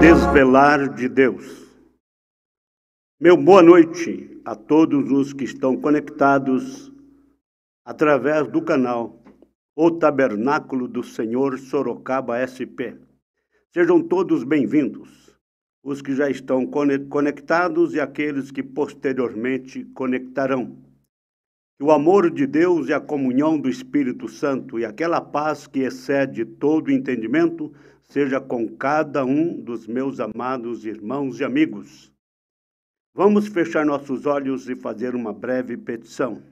Desvelar de Deus. Meu boa noite a todos os que estão conectados através do canal O Tabernáculo do Senhor Sorocaba SP. Sejam todos bem-vindos, os que já estão conectados e aqueles que posteriormente conectarão. Que o amor de Deus e a comunhão do Espírito Santo e aquela paz que excede todo entendimento seja com cada um dos meus amados irmãos e amigos. Vamos fechar nossos olhos e fazer uma breve petição.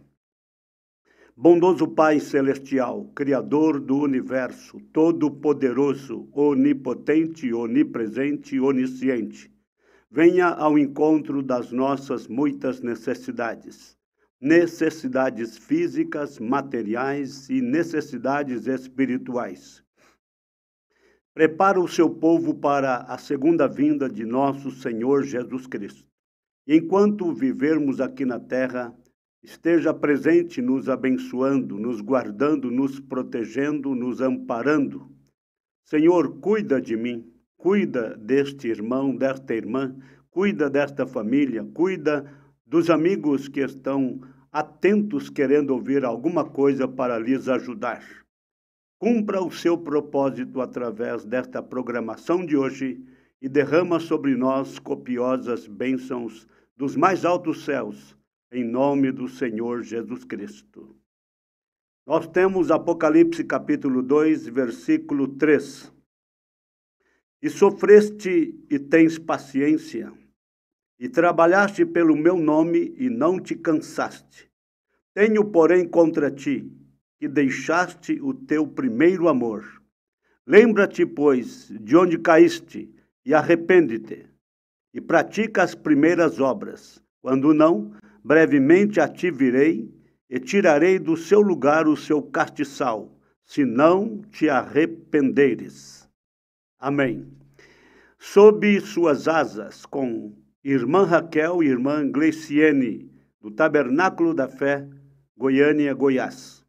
Bondoso Pai Celestial, Criador do Universo, Todo-Poderoso, Onipotente, Onipresente e Onisciente, venha ao encontro das nossas muitas necessidades físicas, materiais e necessidades espirituais. Prepara o seu povo para a segunda vinda de nosso Senhor Jesus Cristo. Enquanto vivermos aqui na terra, esteja presente nos abençoando, nos guardando, nos protegendo, nos amparando. Senhor, cuida de mim, cuida deste irmão, desta irmã, cuida desta família, cuida dos amigos que estão atentos querendo ouvir alguma coisa para lhes ajudar. Cumpra o seu propósito através desta programação de hoje e derrama sobre nós copiosas bênçãos dos mais altos céus, em nome do Senhor Jesus Cristo. Nós temos Apocalipse capítulo 2, versículo 3. E sofreste e tens paciência, e trabalhaste pelo meu nome e não te cansaste. Tenho, porém, contra ti, que deixaste o teu primeiro amor. Lembra-te, pois, de onde caíste, e arrepende-te, e pratica as primeiras obras. Quando não, brevemente a ti virei, e tirarei do seu lugar o seu castiçal, se não te arrependeres. Amém. Sob suas asas, com irmã Raquel e irmã Gleiciene, do Tabernáculo da Fé, Goiânia, Goiás.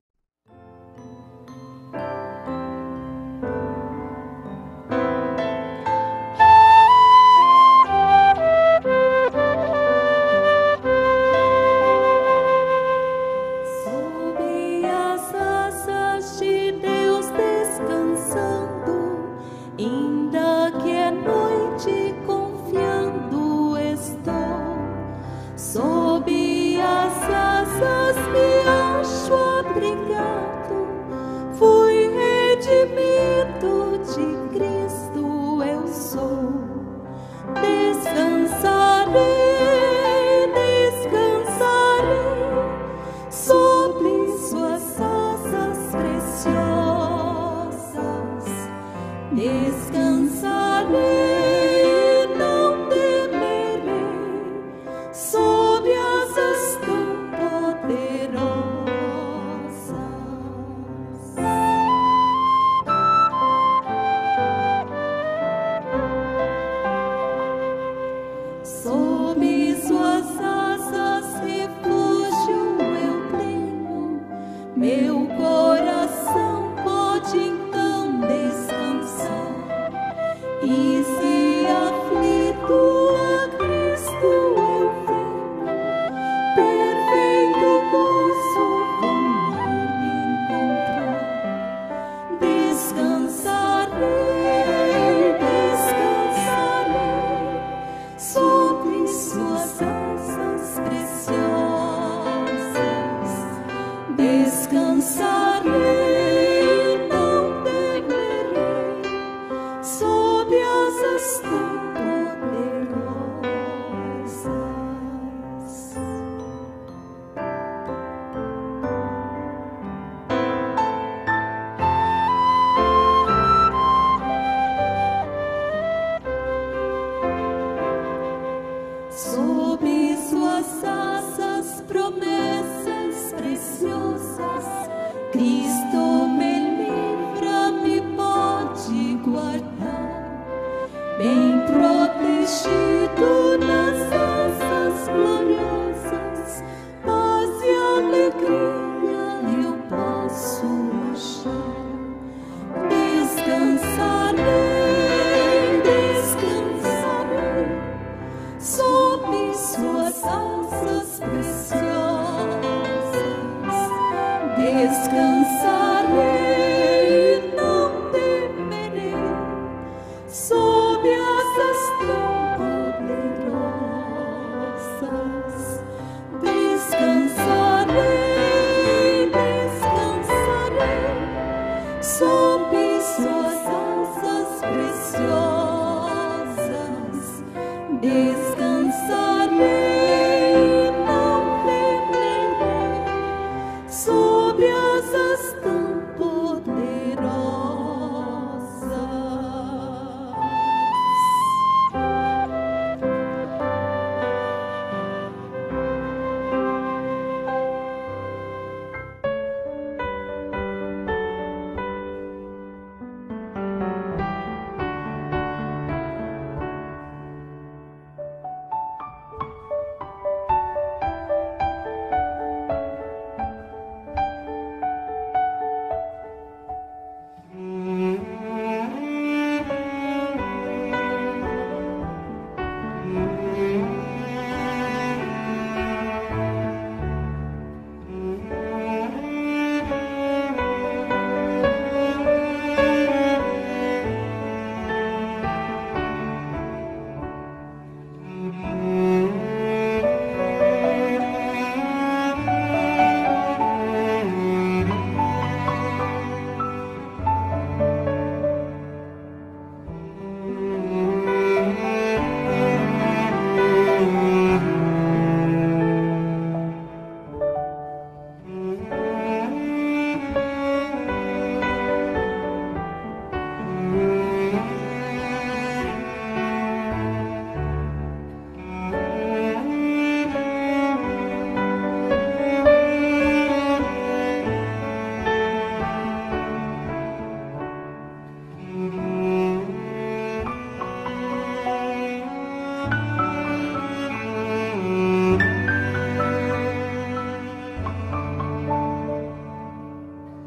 Descansarei, descansarei. descansarei, não temerei, sob asas tão poderosas.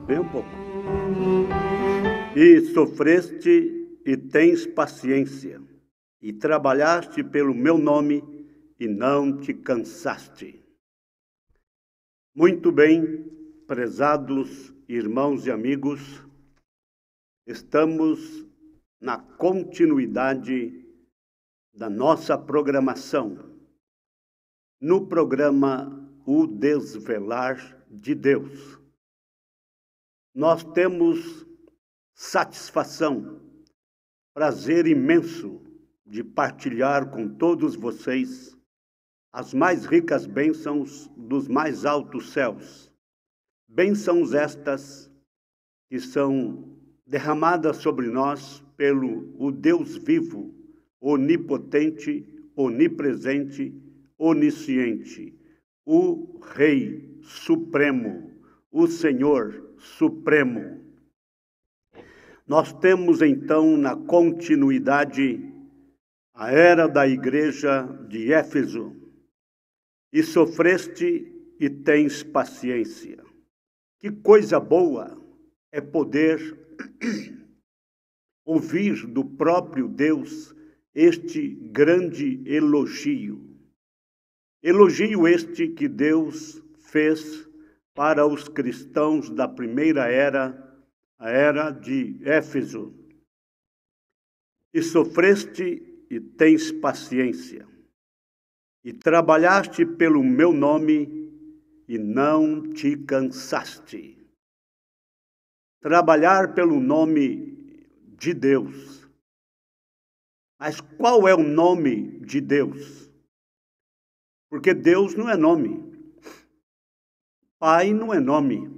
Bem um pouco. E sofreste e tens paciência, e trabalhaste pelo meu nome e não te cansaste. Muito bem, prezados irmãos e amigos, estamos na continuidade da nossa programação, no programa O Desvelar de Deus. Nós temos satisfação, prazer imenso de partilhar com todos vocês as mais ricas bênçãos dos mais altos céus. Bênçãos estas que são derramadas sobre nós pelo o Deus vivo, onipotente, onipresente, onisciente, o Rei Supremo, o Senhor Supremo. Nós temos então na continuidade a era da igreja de Éfeso. E sofreste e tens paciência. Que coisa boa é poder ouvir do próprio Deus este grande elogio. Elogio este que Deus fez para os cristãos da primeira era, a era de Éfeso. E sofreste e tens paciência, e trabalhaste pelo meu nome e não te cansaste. Trabalhar pelo nome de Deus. Mas qual é o nome de Deus? Porque Deus não é nome. Pai não é nome.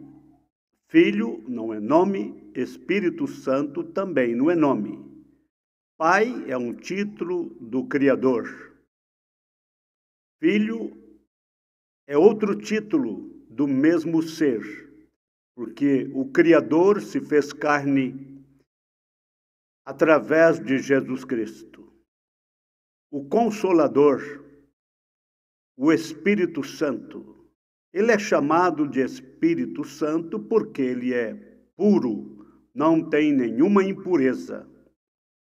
Filho não é nome. Espírito Santo também não é nome. Pai é um título do Criador. Filho é outro título do mesmo ser, porque o Criador se fez carne através de Jesus Cristo. O Consolador, o Espírito Santo, ele é chamado de Espírito Santo porque ele é puro, não tem nenhuma impureza.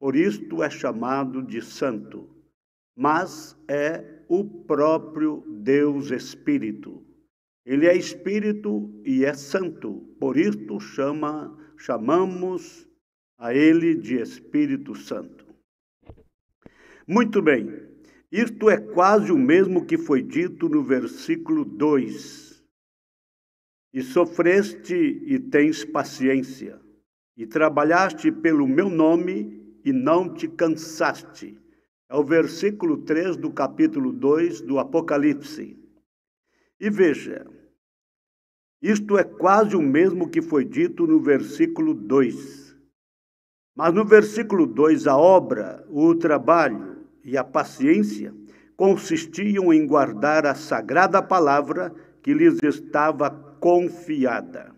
Por isto é chamado de santo, mas é o próprio Deus Espírito. Ele é Espírito e é santo, por isto chamamos a ele de Espírito Santo. Muito bem, isto é quase o mesmo que foi dito no versículo 2. E sofreste e tens paciência, e trabalhaste pelo meu nome e não te cansaste. É o versículo 3 do capítulo 2 do Apocalipse. E veja, isto é quase o mesmo que foi dito no versículo 2. Mas no versículo 2, a obra, o trabalho e a paciência consistiam em guardar a sagrada palavra que lhes estava confiada.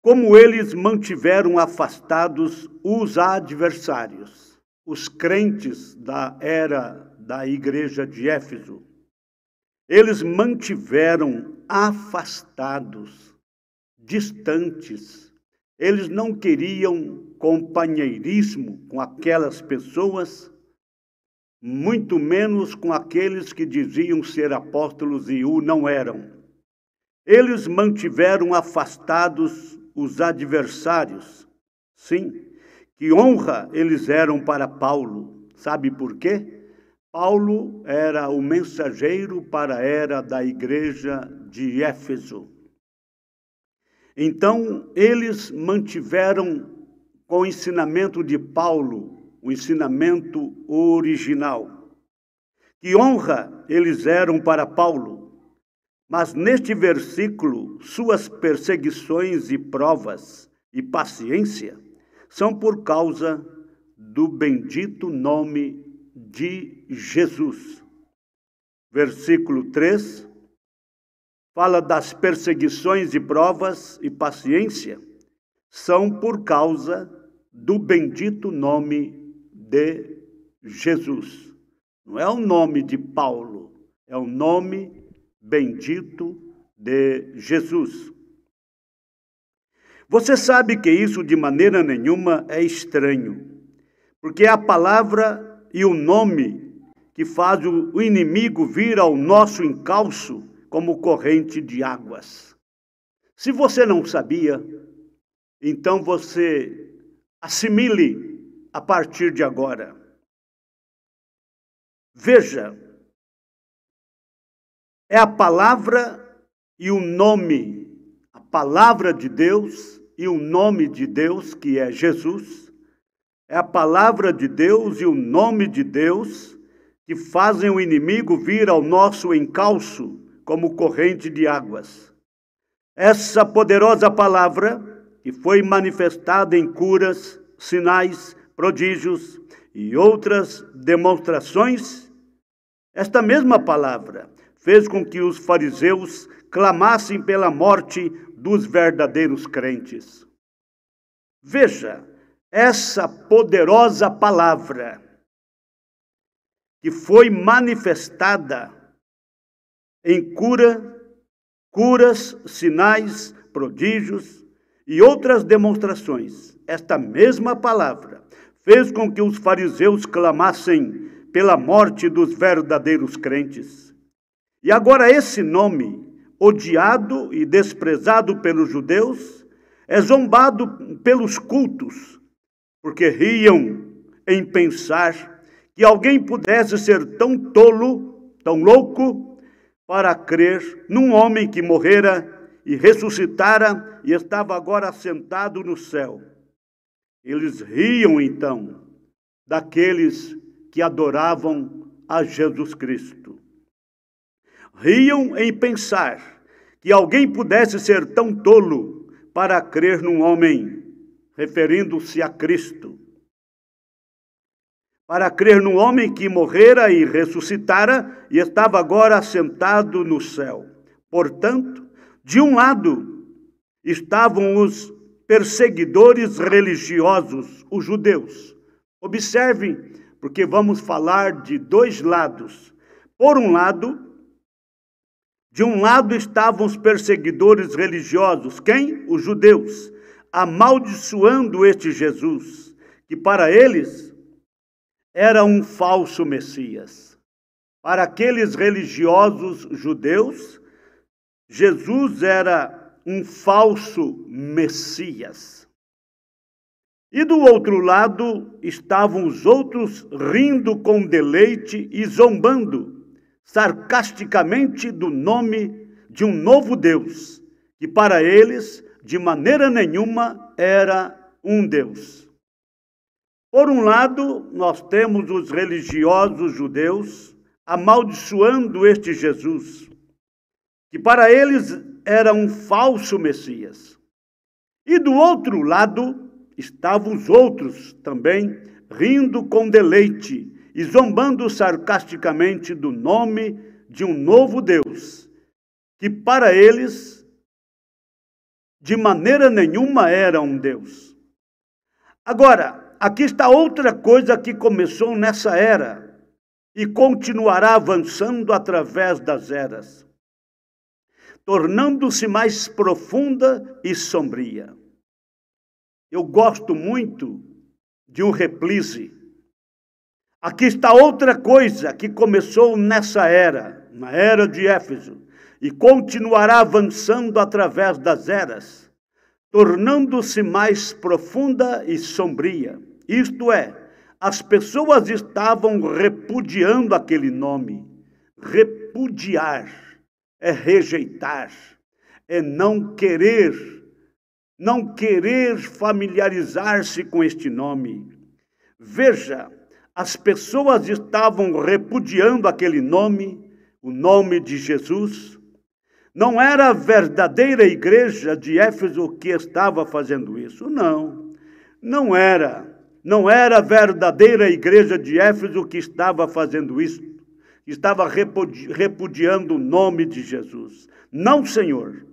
Como eles mantiveram afastados os adversários, os crentes da era da igreja de Éfeso, eles mantiveram afastados, distantes. Eles não queriam companheirismo com aquelas pessoas, muito menos com aqueles que diziam ser apóstolos e o não eram. Eles mantiveram afastados os adversários. Sim, que honra eles eram para Paulo. Sabe por quê? Paulo era o mensageiro para a era da igreja de Éfeso. Então, eles mantiveram com o ensinamento de Paulo, o ensinamento original. Que honra eles eram para Paulo. Mas neste versículo, suas perseguições e provas e paciência são por causa do bendito nome de Jesus. Versículo 3 fala das perseguições e provas e paciência são por causa do bendito nome de Jesus. Não é o nome de Paulo, é o nome bendito de Jesus. Você sabe que isso de maneira nenhuma é estranho, porque é a palavra e o nome que faz o inimigo vir ao nosso encalço como corrente de águas. Se você não sabia, então você assimile a partir de agora. Veja, é a palavra e o nome, a palavra de Deus e o nome de Deus, que é Jesus, é a palavra de Deus e o nome de Deus que fazem o inimigo vir ao nosso encalço como corrente de águas. Essa poderosa palavra, que foi manifestada em curas, sinais, prodígios e outras demonstrações, esta mesma palavra fez com que os fariseus clamassem pela morte dos verdadeiros crentes. Veja, essa poderosa palavra que foi manifestada em curas, sinais, prodígios e outras demonstrações. Esta mesma palavra fez com que os fariseus clamassem pela morte dos verdadeiros crentes. E agora esse nome, odiado e desprezado pelos judeus, é zombado pelos cultos, porque riam em pensar que alguém pudesse ser tão tolo, tão louco, para crer num homem que morrera e ressuscitara e estava agora sentado no céu. Eles riam, então, daqueles que adoravam a Jesus Cristo. Riam em pensar que alguém pudesse ser tão tolo para crer num homem, referindo-se a Cristo. Para crer num homem que morrera e ressuscitara e estava agora sentado no céu. Portanto, de um lado estavam os perseguidores religiosos, os judeus. Observem, porque vamos falar de dois lados. Por um lado, de um lado estavam os perseguidores religiosos. Quem? Os judeus, amaldiçoando este Jesus, que para eles era um falso Messias. Para aqueles religiosos judeus, Jesus era um falso Messias. E do outro lado estavam os outros rindo com deleite e zombando sarcasticamente do nome de um novo Deus, que para eles, de maneira nenhuma, era um Deus. Por um lado, nós temos os religiosos judeus amaldiçoando este Jesus, que para eles era um falso Messias. E do outro lado, estavam os outros também, rindo com deleite e zombando sarcasticamente do nome de um novo Deus, que para eles, de maneira nenhuma, era um Deus. Agora, aqui está outra coisa que começou nessa era e continuará avançando através das eras, tornando-se mais profunda e sombria. Eu gosto muito de um reprise. Aqui está outra coisa que começou nessa era, na era de Éfeso, e continuará avançando através das eras, tornando-se mais profunda e sombria. Isto é, as pessoas estavam repudiando aquele nome. Repudiar é rejeitar, é não querer familiarizar-se com este nome. Veja, as pessoas estavam repudiando aquele nome, o nome de Jesus. Não era a verdadeira igreja de Éfeso que estava fazendo isso, não era. Não era a verdadeira igreja de Éfeso que estava fazendo isso, estava repudiando o nome de Jesus. Não, Senhor.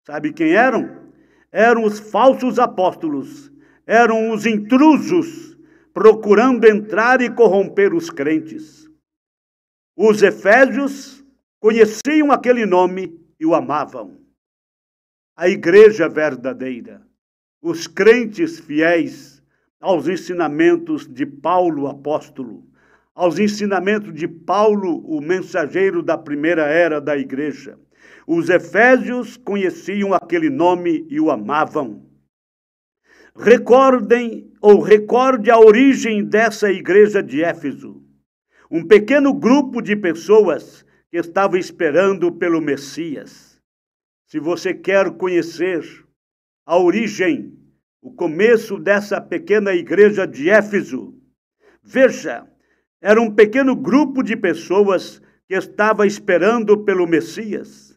Sabe quem eram? Eram os falsos apóstolos, eram os intrusos, procurando entrar e corromper os crentes. Os efésios conheciam aquele nome e o amavam. A igreja verdadeira, os crentes fiéis aos ensinamentos de Paulo, apóstolo, aos ensinamentos de Paulo, o mensageiro da primeira era da igreja. Os efésios conheciam aquele nome e o amavam. Recorde a origem dessa igreja de Éfeso. Um pequeno grupo de pessoas que estava esperando pelo Messias. Se você quer conhecer a origem, o começo dessa pequena igreja de Éfeso, veja, era um pequeno grupo de pessoas que estava esperando pelo Messias.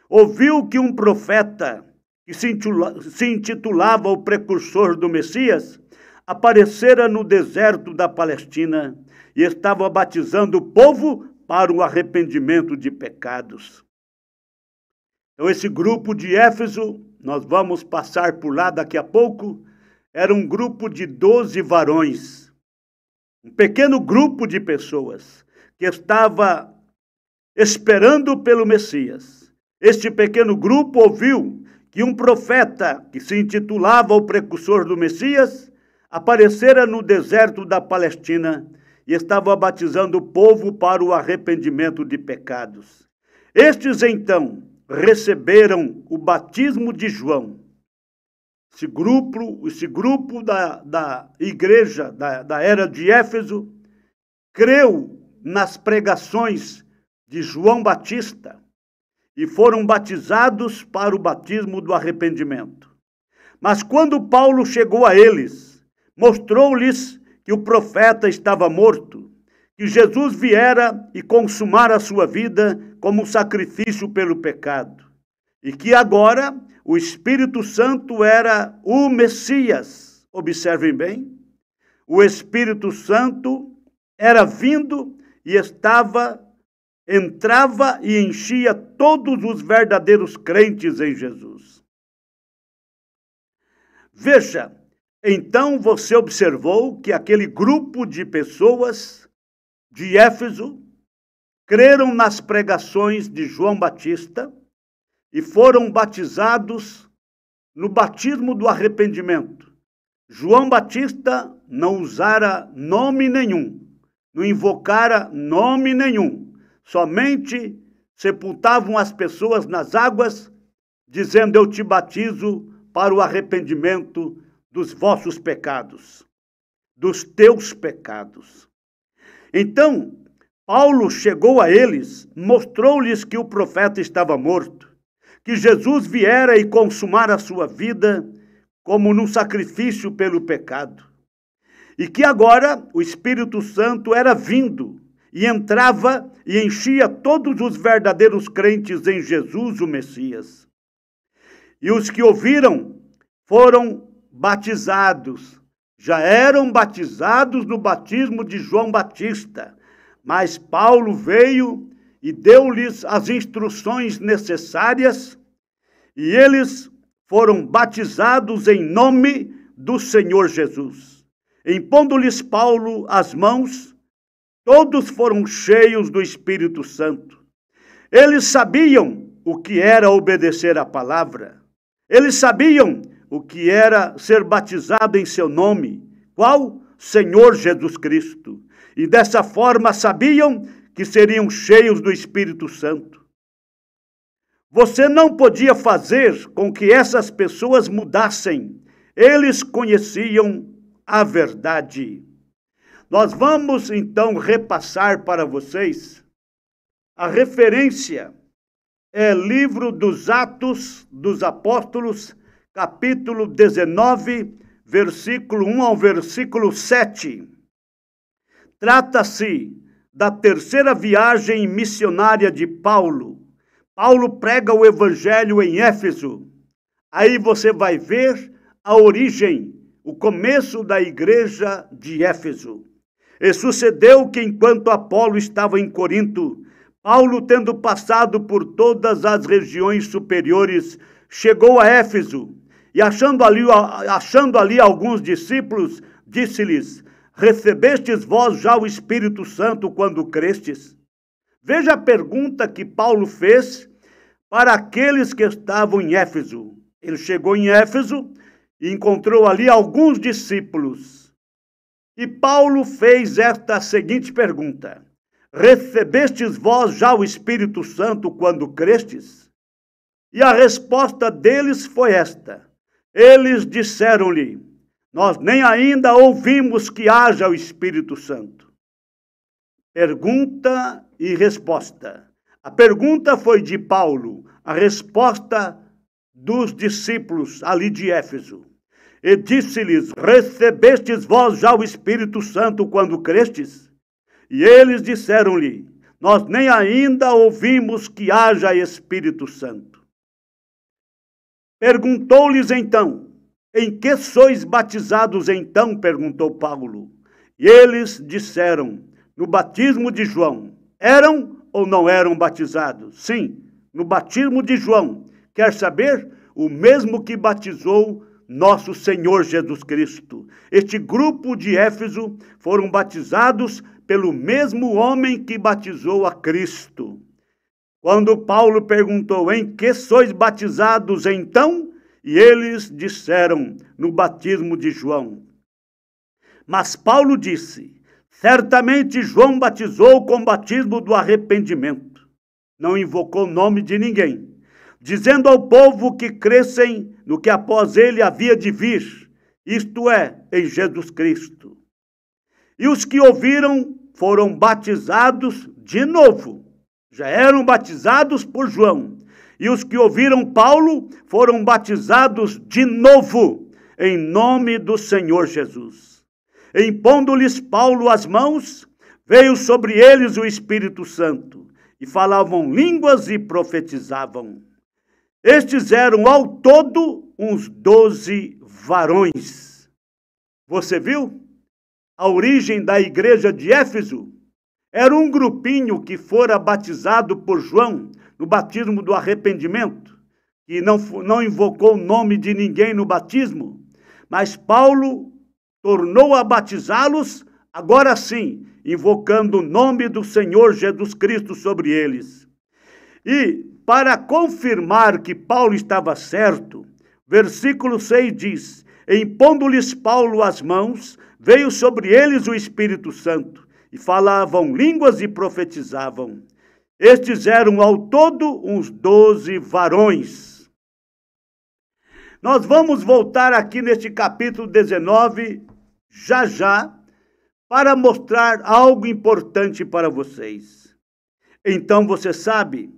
Ouviu que um profeta, que se intitulava o precursor do Messias, aparecera no deserto da Palestina e estava batizando o povo para o arrependimento de pecados. Então, esse grupo de Éfeso, nós vamos passar por lá daqui a pouco, era um grupo de 12 varões, um pequeno grupo de pessoas que estava esperando pelo Messias. Este pequeno grupo ouviu que um profeta, que se intitulava o precursor do Messias, aparecera no deserto da Palestina e estava batizando o povo para o arrependimento de pecados. Estes, então, receberam o batismo de João. Esse grupo da igreja, da era de Éfeso, creu nas pregações de João Batista e foram batizados para o batismo do arrependimento. Mas quando Paulo chegou a eles, mostrou-lhes que o profeta estava morto, que Jesus viera e consumara a sua vida como um sacrifício pelo pecado, e que agora o Espírito Santo era o Messias. Observem bem, o Espírito Santo era vindo e entrava e enchia todos os verdadeiros crentes em Jesus. Veja, então você observou que aquele grupo de pessoas de Éfeso creram nas pregações de João Batista e foram batizados no batismo do arrependimento. João Batista não usara nome nenhum, não invocara nome nenhum, somente sepultavam as pessoas nas águas, dizendo: eu te batizo para o arrependimento dos vossos pecados, dos teus pecados. Então, Paulo chegou a eles, mostrou-lhes que o profeta estava morto, que Jesus viera e consumara a sua vida como num sacrifício pelo pecado, e que agora o Espírito Santo era vindo e entrava e enchia todos os verdadeiros crentes em Jesus, o Messias. E os que ouviram foram batizados, já eram batizados no batismo de João Batista, mas Paulo veio e deu-lhes as instruções necessárias, e eles foram batizados em nome do Senhor Jesus. Impondo-lhes Paulo as mãos, todos foram cheios do Espírito Santo. Eles sabiam o que era obedecer à palavra. Eles sabiam o que era ser batizado em seu nome. Qual? Senhor Jesus Cristo. E dessa forma sabiam que seriam cheios do Espírito Santo. Você não podia fazer com que essas pessoas mudassem. Eles conheciam a verdade. Nós vamos então repassar para vocês a referência. É livro dos Atos dos Apóstolos, capítulo 19, versículo 1 ao versículo 7. Trata-se da terceira viagem missionária de Paulo. Paulo prega o evangelho em Éfeso. Aí você vai ver a origem, o começo da igreja de Éfeso. E sucedeu que enquanto Apolo estava em Corinto, Paulo, tendo passado por todas as regiões superiores, chegou a Éfeso e achando ali alguns discípulos, disse-lhes: recebestes vós já o Espírito Santo quando crestes? Veja a pergunta que Paulo fez para aqueles que estavam em Éfeso. Ele chegou em Éfeso e encontrou ali alguns discípulos. E Paulo fez esta seguinte pergunta: recebestes vós já o Espírito Santo quando crestes? E a resposta deles foi esta. Eles disseram-lhe: nós nem ainda ouvimos que haja o Espírito Santo. Pergunta e resposta. A pergunta foi de Paulo, a resposta dos discípulos ali de Éfeso. E disse-lhes: recebestes vós já o Espírito Santo quando crestes? E eles disseram-lhe: nós nem ainda ouvimos que haja Espírito Santo. Perguntou-lhes então: em que sois batizados então? Perguntou Paulo. E eles disseram: no batismo de João. Eram ou não eram batizados? Sim, no batismo de João. Quer saber? O mesmo que batizou nosso Senhor Jesus Cristo. Este grupo de Éfeso foram batizados pelo mesmo homem que batizou a Cristo. Quando Paulo perguntou: em que sois batizados então? E eles disseram: no batismo de João. Mas Paulo disse: certamente João batizou com o batismo do arrependimento. Não invocou o nome de ninguém, dizendo ao povo que crescem no que após ele havia de vir, isto é, em Jesus Cristo. E os que ouviram foram batizados de novo. Já eram batizados por João. E os que ouviram Paulo foram batizados de novo, em nome do Senhor Jesus. Impondo-lhes Paulo as mãos, veio sobre eles o Espírito Santo, e falavam línguas e profetizavam. Estes eram ao todo uns 12 varões. Você viu? A origem da igreja de Éfeso era um grupinho que fora batizado por João no batismo do arrependimento, e não invocou o nome de ninguém no batismo, mas Paulo tornou a batizá-los, agora sim, invocando o nome do Senhor Jesus Cristo sobre eles. E, para confirmar que Paulo estava certo, versículo 6 diz: impondo-lhes Paulo as mãos, veio sobre eles o Espírito Santo, e falavam línguas e profetizavam. Estes eram ao todo uns 12 varões. Nós vamos voltar aqui neste capítulo 19, já, para mostrar algo importante para vocês. Então você sabe,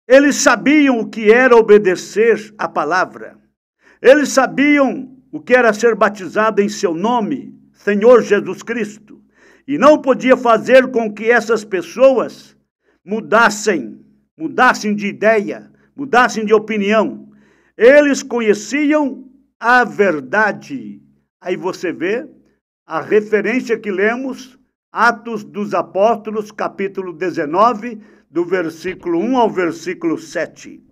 eles sabiam o que era obedecer à palavra. Eles sabiam o que era ser batizado em seu nome, Senhor Jesus Cristo, e não podia fazer com que essas pessoas mudassem de ideia, mudassem de opinião. Eles conheciam a verdade. Aí você vê a referência que lemos, Atos dos Apóstolos, capítulo 19, do versículo 1 ao versículo 7.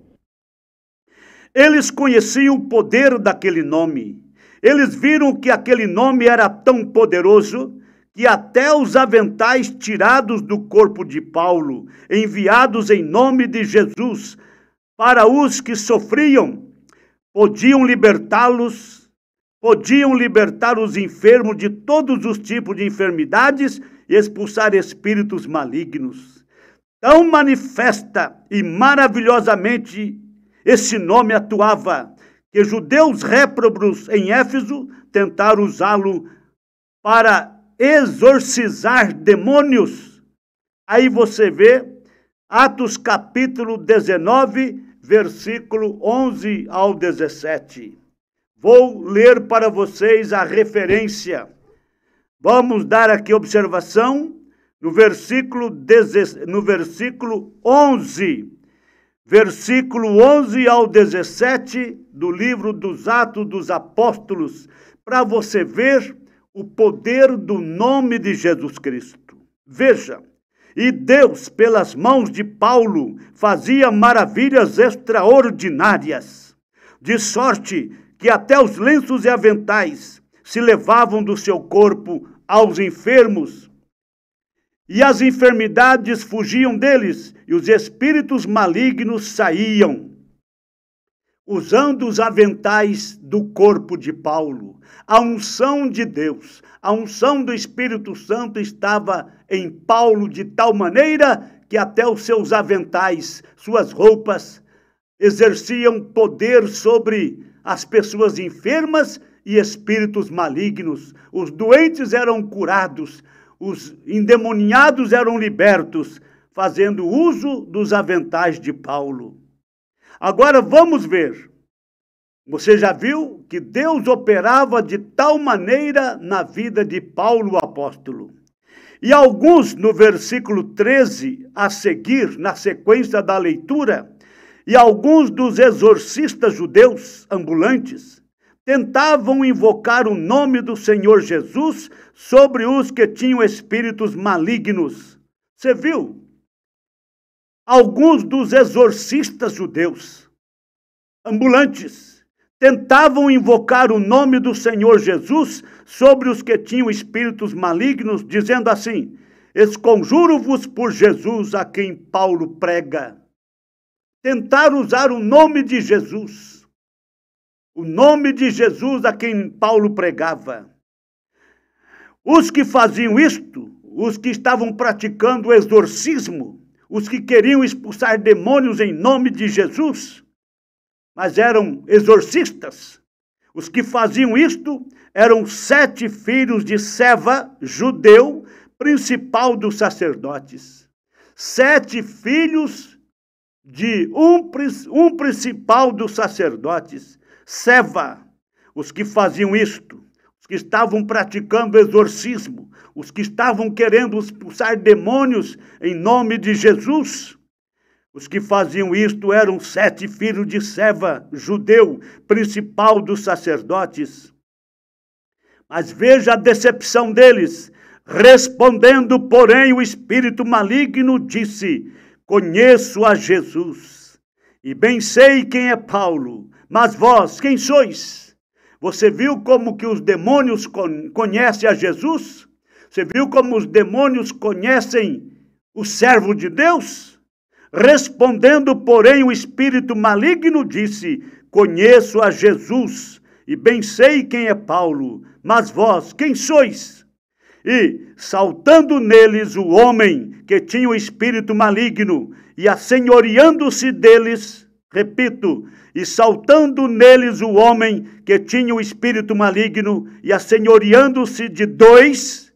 Eles conheciam o poder daquele nome. Eles viram que aquele nome era tão poderoso que até os aventais tirados do corpo de Paulo, enviados em nome de Jesus para os que sofriam, podiam libertar os enfermos de todos os tipos de enfermidades e expulsar espíritos malignos. Tão manifesta e maravilhosamente esse nome atuava, que judeus réprobos em Éfeso tentaram usá-lo para exorcizar demônios. Aí você vê Atos capítulo 19, versículo 11 ao 17. Vou ler para vocês a referência. Vamos dar aqui observação no versículo 11. Versículo 11 ao 17 do livro dos Atos dos Apóstolos, para você ver o poder do nome de Jesus Cristo. Veja, e Deus, pelas mãos de Paulo, fazia maravilhas extraordinárias, de sorte que até os lenços e aventais se levavam do seu corpo aos enfermos, e as enfermidades fugiam deles, e os espíritos malignos saíam. Usando os aventais do corpo de Paulo, a unção de Deus, a unção do Espírito Santo estava em Paulo de tal maneira que até os seus aventais, suas roupas, exerciam poder sobre as pessoas enfermas e espíritos malignos. Os doentes eram curados, os endemoniados eram libertos, fazendo uso dos aventais de Paulo. Agora vamos ver. Você já viu que Deus operava de tal maneira na vida de Paulo, o apóstolo. E alguns, no versículo 13, a seguir, na sequência da leitura, e alguns dos exorcistas judeus ambulantes tentavam invocar o nome do Senhor Jesus sobre os que tinham espíritos malignos. Você viu? Alguns dos exorcistas judeus ambulantes tentavam invocar o nome do Senhor Jesus sobre os que tinham espíritos malignos, dizendo assim: esconjuro-vos por Jesus a quem Paulo prega. Tentaram usar o nome de Jesus. O nome de Jesus a quem Paulo pregava. Os que faziam isto, os que estavam praticando o exorcismo, os que queriam expulsar demônios em nome de Jesus, mas eram exorcistas. Os que faziam isto eram 7 filhos de Seva, judeu, principal dos sacerdotes. 7 filhos de um principal dos sacerdotes, Seva. Os que faziam isto, os que estavam praticando exorcismo, os que estavam querendo expulsar demônios em nome de Jesus. Os que faziam isto eram 7 filhos de Seva, judeu, principal dos sacerdotes. Mas veja a decepção deles. Respondendo, porém, o espírito maligno disse: conheço a Jesus, e bem sei quem é Paulo, mas vós, quem sois? Você viu como que os demônios conhecem a Jesus? Você viu como os demônios conhecem o servo de Deus? Respondendo, porém, o espírito maligno disse: conheço a Jesus, e bem sei quem é Paulo, mas vós, quem sois? E, saltando neles o homem que tinha o espírito maligno, e assenhoreando-se deles, repito, e saltando neles o homem que tinha o espírito maligno, e assenhoreando-se de 2,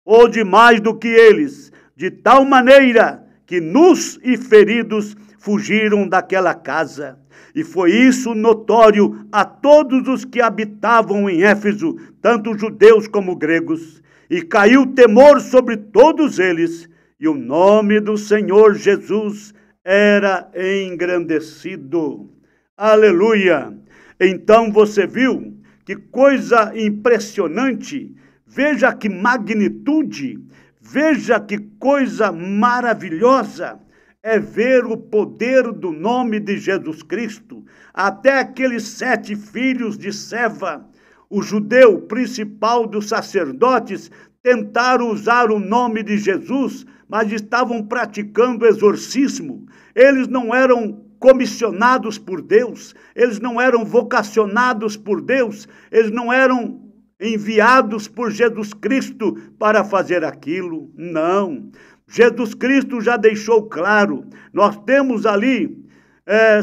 ou de mais do que eles, de tal maneira que nus e feridos fugiram daquela casa. E foi isso notório a todos os que habitavam em Éfeso, tanto judeus como gregos. E caiu temor sobre todos eles, e o nome do Senhor Jesus era engrandecido. Aleluia! Então você viu que coisa impressionante, veja que magnitude, veja que coisa maravilhosa é ver o poder do nome de Jesus Cristo. Até aqueles 7 filhos de Seva, o judeu principal dos sacerdotes, tentaram usar o nome de Jesus, mas estavam praticando exorcismo. Eles não eram comissionados por Deus, eles não eram vocacionados por Deus, eles não eram enviados por Jesus Cristo para fazer aquilo. Não. Jesus Cristo já deixou claro. Nós temos ali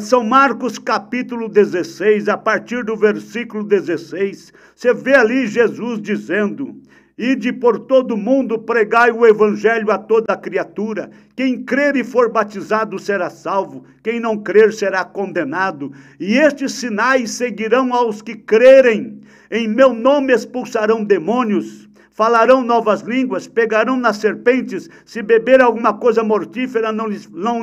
São Marcos capítulo 16, a partir do versículo 16, você vê ali Jesus dizendo: ide por todo mundo, pregai o evangelho a toda criatura. Quem crer e for batizado será salvo, quem não crer será condenado. E estes sinais seguirão aos que crerem. Em meu nome expulsarão demônios, falarão novas línguas, pegarão nas serpentes, se beber alguma coisa mortífera não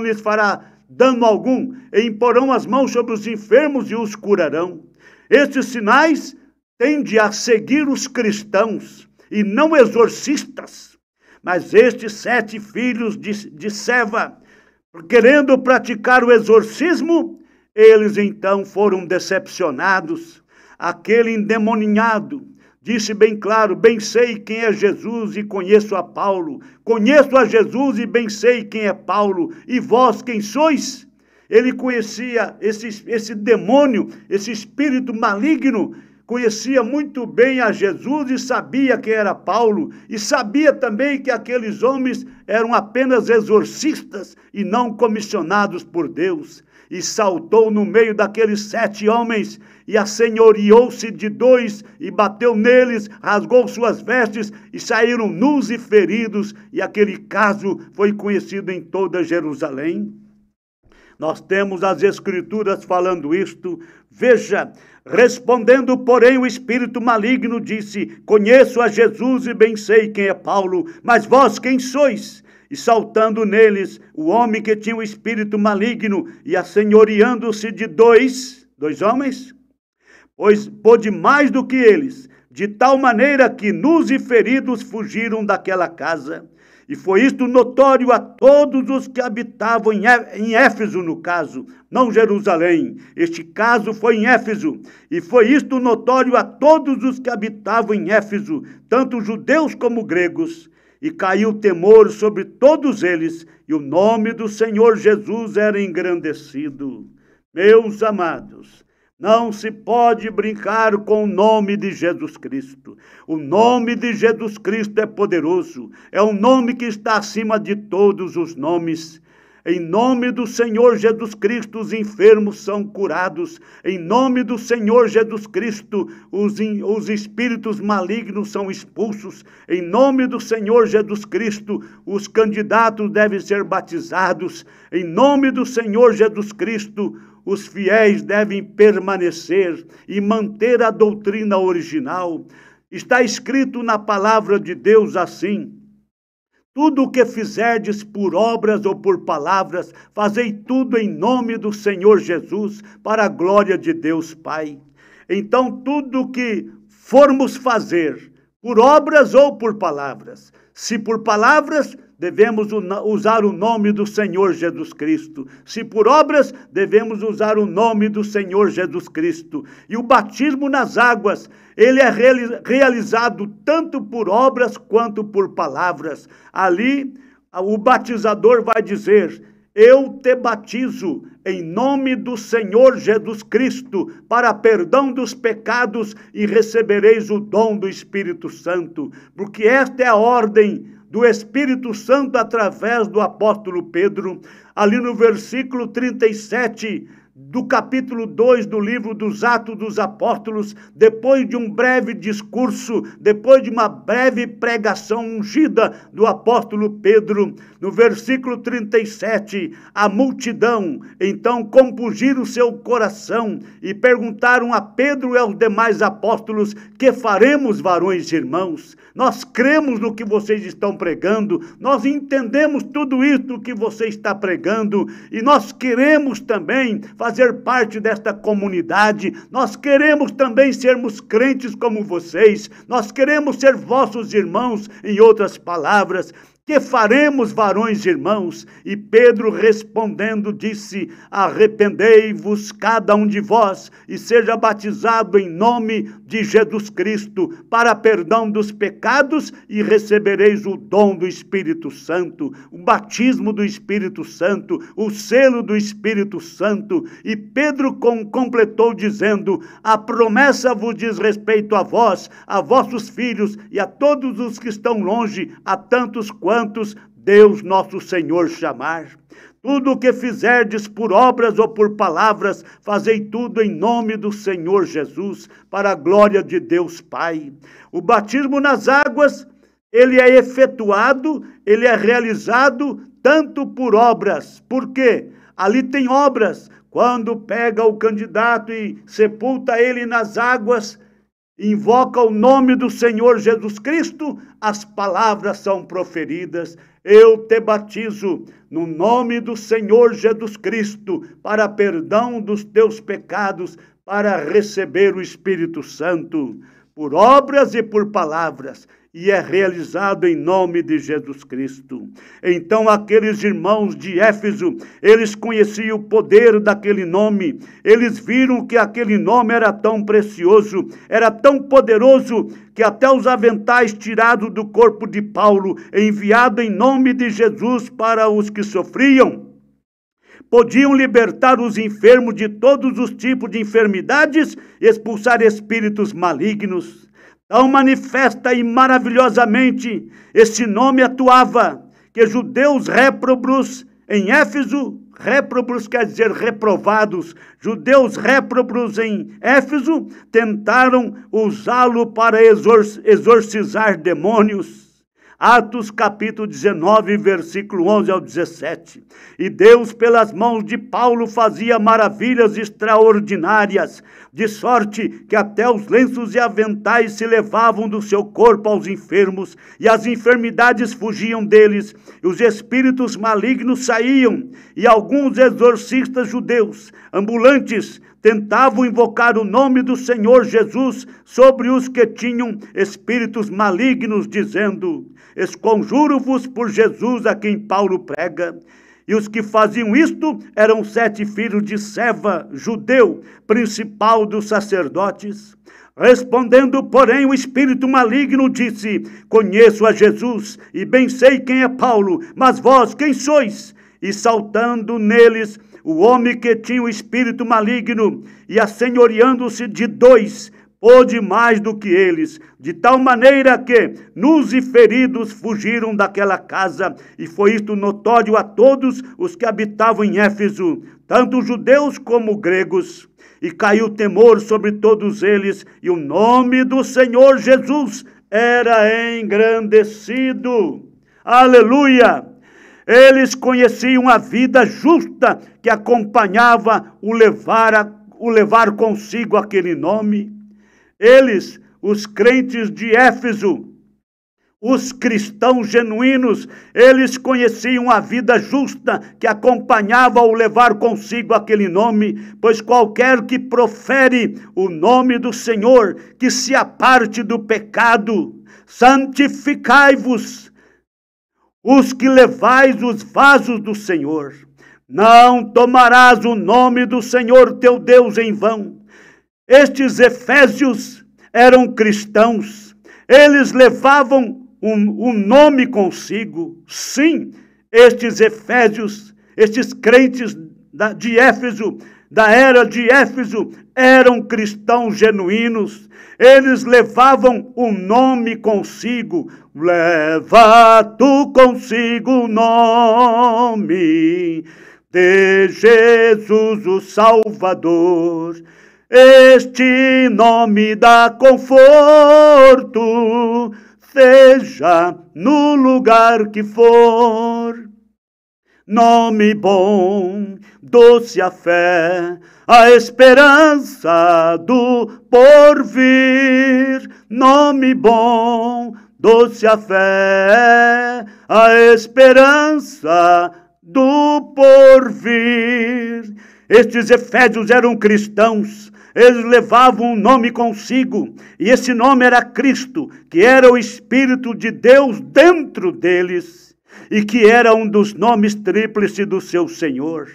lhes fará dano algum, e imporão as mãos sobre os enfermos e os curarão. Estes sinais tendem a seguir os cristãos, e não exorcistas. Mas estes 7 filhos de Seva, querendo praticar o exorcismo, eles então foram decepcionados. Aquele endemoninhado disse bem claro: bem sei quem é Jesus e conheço a Paulo. Conheço a Jesus e bem sei quem é Paulo. E vós quem sois? Ele conhecia esse demônio, esse espírito maligno, conhecia muito bem a Jesus e sabia quem era Paulo. E sabia também que aqueles homens eram apenas exorcistas e não comissionados por Deus. E saltou no meio daqueles 7 homens, e assenhoreou-se de 2, e bateu neles, rasgou suas vestes, e saíram nus e feridos, e aquele caso foi conhecido em toda Jerusalém. Nós temos as Escrituras falando isto. Veja, respondendo, porém, o espírito maligno disse: conheço a Jesus e bem sei quem é Paulo, mas vós quem sois? E saltando neles, o homem que tinha o espírito maligno, e assenhoreando-se de 2 homens, pois pôde mais do que eles, de tal maneira que nus e feridos fugiram daquela casa. E foi isto notório a todos os que habitavam em Éfeso, no caso, não Jerusalém. Este caso foi em Éfeso. E foi isto notório a todos os que habitavam em Éfeso, tanto judeus como gregos. E caiu temor sobre todos eles, e o nome do Senhor Jesus era engrandecido. Meus amados, não se pode brincar com o nome de Jesus Cristo. O nome de Jesus Cristo é poderoso, é um nome que está acima de todos os nomes. Em nome do Senhor Jesus Cristo, os enfermos são curados. Em nome do Senhor Jesus Cristo, os espíritos malignos são expulsos. Em nome do Senhor Jesus Cristo, os candidatos devem ser batizados. Em nome do Senhor Jesus Cristo, os fiéis devem permanecer e manter a doutrina original. Está escrito na palavra de Deus assim: tudo o que fizerdes por obras ou por palavras, fazei tudo em nome do Senhor Jesus, para a glória de Deus Pai. Então, tudo o que formos fazer, por obras ou por palavras, se por palavras, devemos usar o nome do Senhor Jesus Cristo. Se por obras, devemos usar o nome do Senhor Jesus Cristo. E o batismo nas águas, ele é realizado tanto por obras quanto por palavras. Ali, o batizador vai dizer: eu te batizo em nome do Senhor Jesus Cristo, para perdão dos pecados, e recebereis o dom do Espírito Santo. Porque esta é a ordem do Espírito Santo através do apóstolo Pedro. Ali no versículo 37 do capítulo 2 do livro dos Atos dos Apóstolos, depois de um breve discurso, depois de uma breve pregação ungida do apóstolo Pedro, no versículo 37, a multidão então compungiram o seu coração e perguntaram a Pedro e aos demais apóstolos: que faremos, varões e irmãos? Nós cremos no que vocês estão pregando, nós entendemos tudo isso que você está pregando e nós queremos também fazer parte desta comunidade, nós queremos também sermos crentes como vocês, nós queremos ser vossos irmãos, em outras palavras. Que faremos, varões e irmãos? E Pedro respondendo disse: arrependei-vos cada um de vós e seja batizado em nome de Jesus Cristo para perdão dos pecados e recebereis o dom do Espírito Santo, o batismo do Espírito Santo, o selo do Espírito Santo. E Pedro completou dizendo: a promessa vos diz respeito a vós, a vossos filhos e a todos os que estão longe, a tantos quantos Deus nosso Senhor chamar. Tudo o que fizerdes por obras ou por palavras, fazei tudo em nome do Senhor Jesus, para a glória de Deus Pai. O batismo nas águas, ele é efetuado, ele é realizado tanto por obras. Por quê? Ali tem obras. Quando pega o candidato e sepulta ele nas águas, invoca o nome do Senhor Jesus Cristo, as palavras são proferidas: eu te batizo no nome do Senhor Jesus Cristo, para perdão dos teus pecados, para receber o Espírito Santo, por obras e por palavras, e é realizado em nome de Jesus Cristo. Então aqueles irmãos de Éfeso, eles conheciam o poder daquele nome, eles viram que aquele nome era tão precioso, era tão poderoso, que até os aventais tirados do corpo de Paulo, enviado em nome de Jesus para os que sofriam, podiam libertar os enfermos de todos os tipos de enfermidades e expulsar espíritos malignos. Tão manifesta e maravilhosamente esse nome atuava, que judeus réprobos em Éfeso, réprobos quer dizer reprovados, judeus réprobos em Éfeso tentaram usá-lo para exorcizar demônios. Atos capítulo 19, versículo 11 ao 17. E Deus, pelas mãos de Paulo, fazia maravilhas extraordinárias, de sorte que até os lenços e aventais se levavam do seu corpo aos enfermos, e as enfermidades fugiam deles, e os espíritos malignos saíam, e alguns exorcistas judeus, ambulantes, tentavam invocar o nome do Senhor Jesus sobre os que tinham espíritos malignos, dizendo: esconjuro-vos por Jesus a quem Paulo prega. E os que faziam isto eram 7 filhos de Seva, judeu, principal dos sacerdotes. Respondendo, porém, o espírito maligno disse: conheço a Jesus e bem sei quem é Paulo, mas vós quem sois? E saltando neles o homem que tinha o espírito maligno, e assenhoreando-se de 2, pôde mais do que eles, de tal maneira que nus e feridos fugiram daquela casa, e foi isto notório a todos os que habitavam em Éfeso, tanto judeus como gregos. E caiu temor sobre todos eles, e o nome do Senhor Jesus era engrandecido. Aleluia! Eles conheciam a vida justa que acompanhava o levar consigo aquele nome. Eles, os crentes de Éfeso, os cristãos genuínos, eles conheciam a vida justa que acompanhava o levar consigo aquele nome, pois qualquer que profere o nome do Senhor, que se aparte do pecado. Santificai-vos, os que levais os vasos do Senhor. Não tomarás o nome do Senhor teu Deus em vão. Estes efésios eram cristãos, eles levavam um nome consigo. Sim, estes efésios, estes crentes de Éfeso, da era de Éfeso, eram cristãos genuínos. Eles levavam um nome consigo. Leva tu consigo o nome de Jesus o Salvador. Este nome dá conforto, seja no lugar que for. Nome bom, doce a fé, a esperança do porvir. Nome bom, doce a fé, a esperança do porvir. Estes efésios eram cristãos, eles levavam um nome consigo, e esse nome era Cristo, que era o Espírito de Deus dentro deles, e que era um dos nomes tríplices do seu Senhor.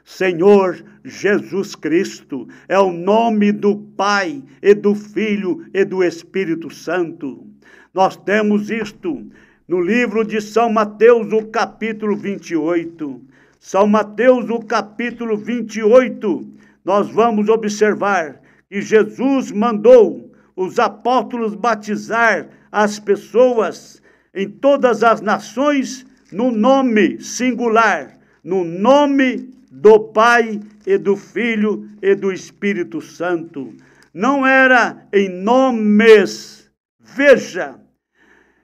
Senhor Jesus Cristo é o nome do Pai, e do Filho, e do Espírito Santo. Nós temos isto no livro de São Mateus, o capítulo 28. São Mateus, o capítulo 28, nós vamos observar que Jesus mandou os apóstolos batizar as pessoas em todas as nações no nome singular, no nome do Pai e do Filho e do Espírito Santo. Não era em nomes, veja,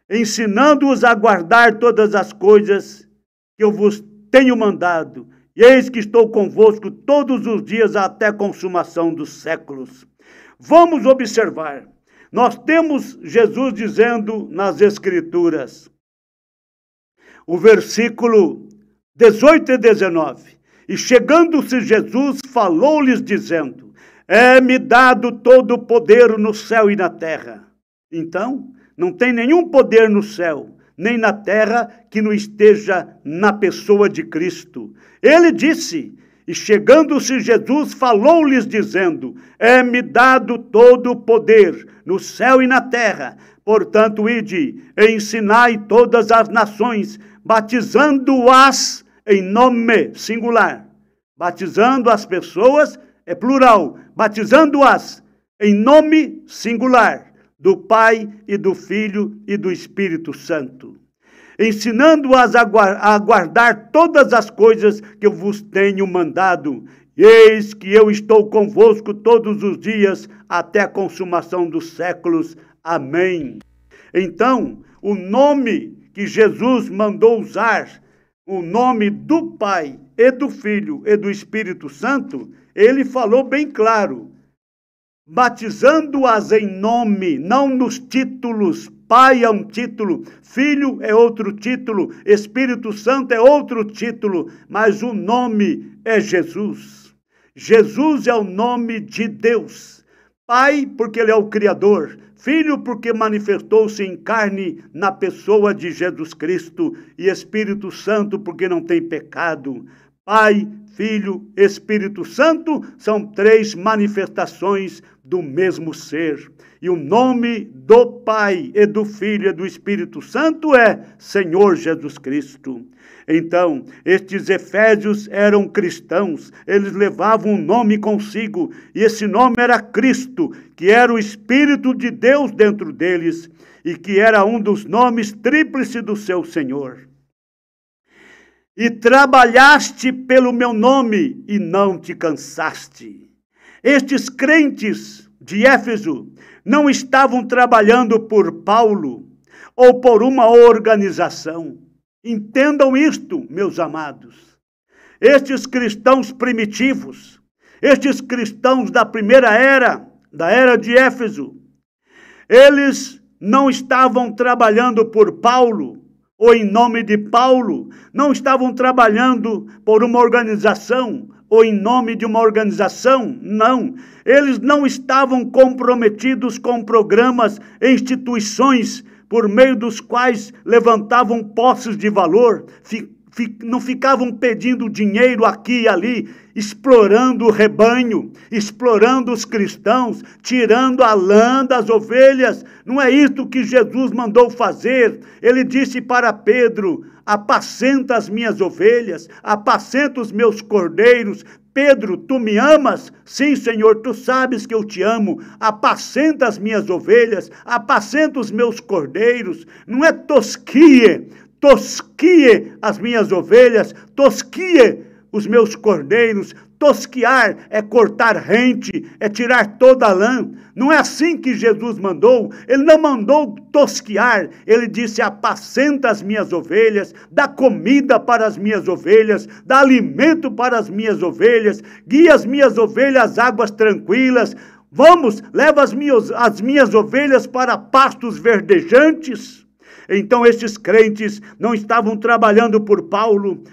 ensinando-os a guardar todas as coisas que eu vos tenho mandado, e eis que estou convosco todos os dias até a consumação dos séculos. Vamos observar. Nós temos Jesus dizendo nas Escrituras, o versículo 18 e 19. E chegando-se Jesus, falou-lhes dizendo, é-me dado todo o poder no céu e na terra. Então, não tem nenhum poder no céu, nem na terra que não esteja na pessoa de Cristo. Ele disse, e chegando-se Jesus, falou-lhes dizendo, é-me dado todo o poder no céu e na terra. Portanto, ide, e ensinai todas as nações, batizando-as em nome singular. Batizando as pessoas, é plural, batizando-as em nome singular, do Pai e do Filho e do Espírito Santo, ensinando-as a guardar todas as coisas que eu vos tenho mandado. Eis que eu estou convosco todos os dias até a consumação dos séculos. Amém. Então, o nome que Jesus mandou usar, o nome do Pai e do Filho e do Espírito Santo, ele falou bem claro, batizando-as em nome, não nos títulos. Pai é um título, Filho é outro título, Espírito Santo é outro título, mas o nome é Jesus. Jesus é o nome de Deus. Pai, porque ele é o Criador. Filho, porque manifestou-se em carne na pessoa de Jesus Cristo. E Espírito Santo, porque não tem pecado. Pai, Filho, Espírito Santo são três manifestações do mesmo ser. E o nome do Pai e do Filho e do Espírito Santo é Senhor Jesus Cristo. Então, estes efésios eram cristãos, eles levavam um nome consigo, e esse nome era Cristo, que era o Espírito de Deus dentro deles, e que era um dos nomes tríplices do seu Senhor. E trabalhaste pelo meu nome, e não te cansaste. Estes crentes de Éfeso não estavam trabalhando por Paulo, ou por uma organização. Entendam isto, meus amados. Estes cristãos primitivos, estes cristãos da primeira era, da era de Éfeso, eles não estavam trabalhando por Paulo, ou em nome de Paulo, não estavam trabalhando por uma organização, ou em nome de uma organização, não. Eles não estavam comprometidos com programas e instituições por meio dos quais levantavam posses de valor, não ficavam pedindo dinheiro aqui e ali, explorando o rebanho, explorando os cristãos, tirando a lã das ovelhas. Não é isso que Jesus mandou fazer. Ele disse para Pedro, apacenta as minhas ovelhas, apacenta os meus cordeiros. Pedro, tu me amas? Sim, Senhor, tu sabes que eu te amo. Apacenta as minhas ovelhas, apacenta os meus cordeiros. Não é tosquie as minhas ovelhas, tosquie os meus cordeiros. Tosquiar é cortar rente, é tirar toda a lã. Não é assim que Jesus mandou. Ele não mandou tosquiar. Ele disse: apacenta as minhas ovelhas, dá comida para as minhas ovelhas, dá alimento para as minhas ovelhas, guia as minhas ovelhas às águas tranquilas. Vamos, leva as minhas ovelhas para pastos verdejantes. Então estes crentes não estavam trabalhando por Paulo,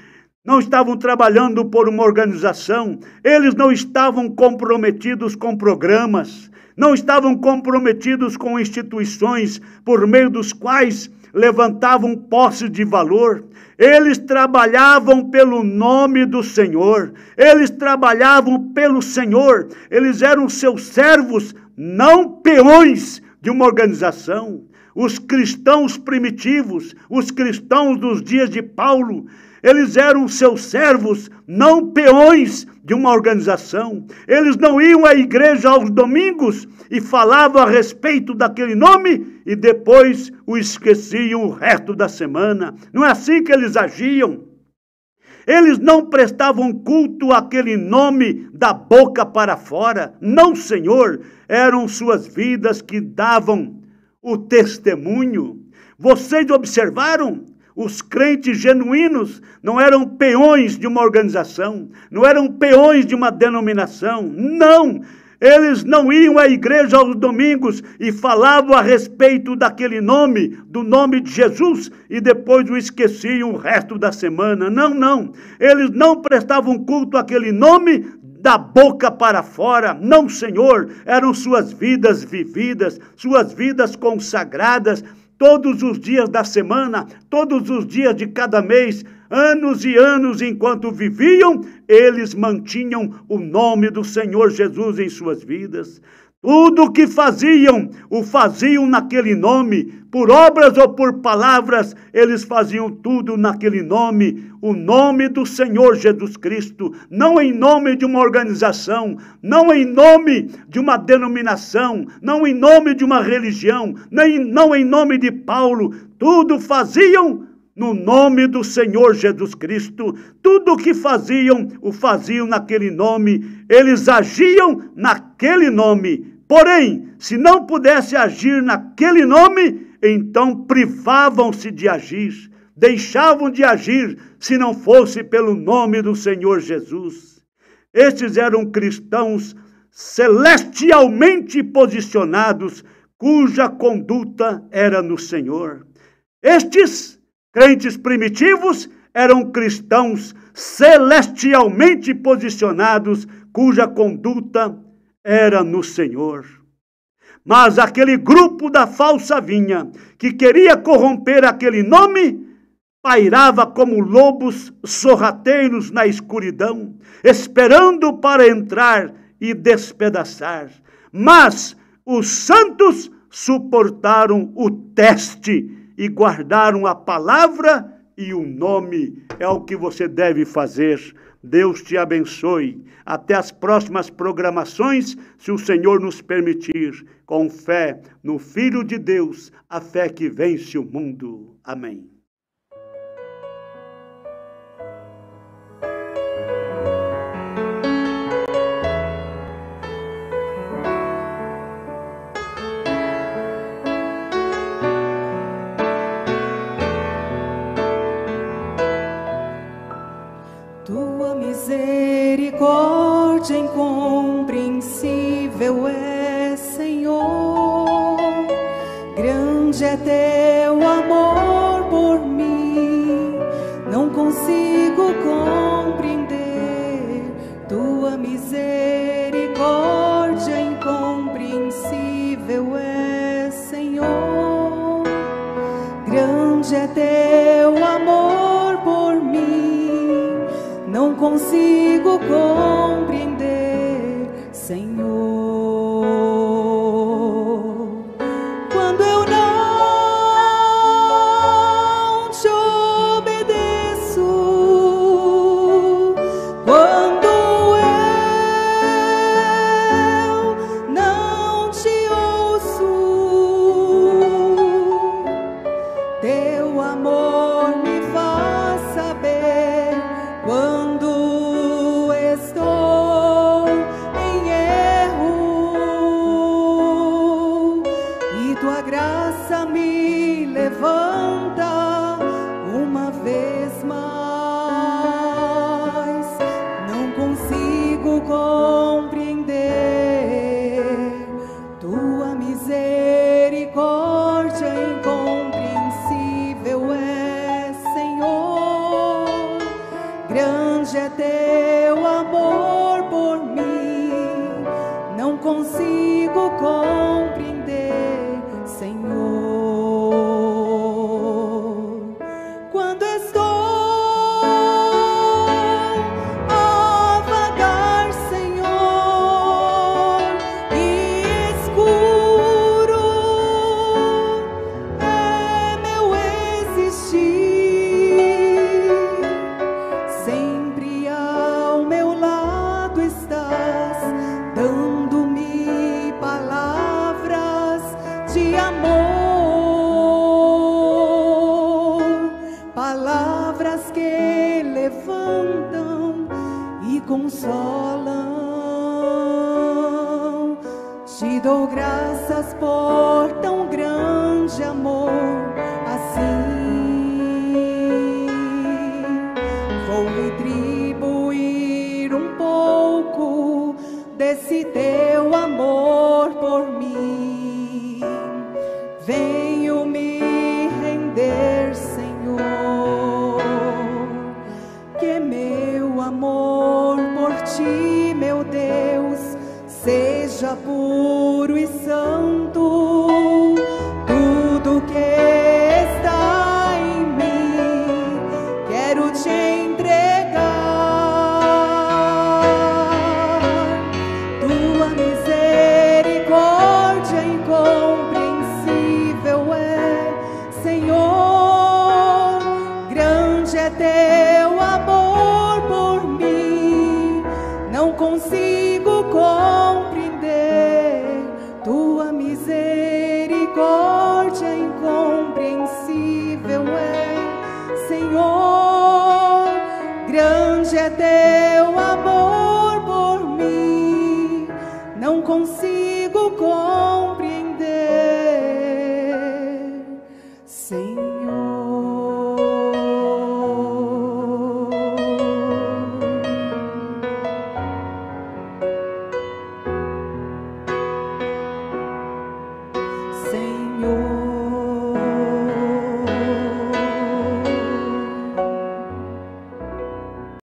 não estavam trabalhando por uma organização, eles não estavam comprometidos com programas, não estavam comprometidos com instituições por meio dos quais levantavam posses de valor. Eles trabalhavam pelo nome do Senhor, eles trabalhavam pelo Senhor, eles eram seus servos, não peões de uma organização. Os cristãos primitivos, os cristãos dos dias de Paulo, eles eram seus servos, não peões de uma organização. Eles não iam à igreja aos domingos e falavam a respeito daquele nome e depois o esqueciam o resto da semana. Não é assim que eles agiam. Eles não prestavam culto àquele nome da boca para fora. Não, Senhor, eram suas vidas que davam o testemunho. Vocês observaram? Os crentes genuínos não eram peões de uma organização, não eram peões de uma denominação, não. Eles não iam à igreja aos domingos e falavam a respeito daquele nome, do nome de Jesus, e depois o esqueciam o resto da semana. Não, não. Eles não prestavam culto àquele nome da boca para fora. Não, Senhor. Eram suas vidas vividas, suas vidas consagradas, todos os dias da semana, todos os dias de cada mês, anos e anos enquanto viviam, eles mantinham o nome do Senhor Jesus em suas vidas. Tudo o que faziam, o faziam naquele nome, por obras ou por palavras, eles faziam tudo naquele nome, o nome do Senhor Jesus Cristo, não em nome de uma organização, não em nome de uma denominação, não em nome de uma religião, não em nome de Paulo, tudo faziam no nome do Senhor Jesus Cristo. Tudo o que faziam, o faziam naquele nome, eles agiam naquele nome. Porém, se não pudesse agir naquele nome, então privavam-se de agir, deixavam de agir, se não fosse pelo nome do Senhor Jesus. Estes eram cristãos celestialmente posicionados, cuja conduta era no Senhor. Estes crentes primitivos eram cristãos celestialmente posicionados, cuja conduta era no Senhor. Mas aquele grupo da falsa vinha, que queria corromper aquele nome, pairava como lobos sorrateiros na escuridão, esperando para entrar e despedaçar. Mas os santos suportaram o teste e guardaram a palavra e o nome. É o que você deve fazer. Deus te abençoe. Até as próximas programações, se o Senhor nos permitir, com fé no Filho de Deus, a fé que vence o mundo. Amém. Tua misericórdia incompreensível é, Senhor. Grande é teu amor por mim, não consigo compreender. Tua misericórdia incompreensível é, Senhor. Grande é teu amor por mim, não consigo compreender, Senhor. Quando eu não te obedeço, quando eu não te ouço, teu amor me faz saber quando grande é teu amor por mim, não consigo compreender, Senhor. Quando estou a vagar, Senhor, e escuro é meu existir, sempre ao meu lado estás, dando-me palavras de amor, palavras que levantam e consolam. Te dou graças por tão grande amor, assim vou retribuir um pouco desse teu amor por mim. Venho me render, Senhor, que meu amor por ti, meu Deus, seja puro e santo. Tudo que está em mim quero te entregar. Tua misericórdia incompreensível é, Senhor. Grande é teu amor por mim, não consigo compreender. Tua misericórdia incompreensível é, Senhor. Grande é teu amor por mim, não consigo compreender.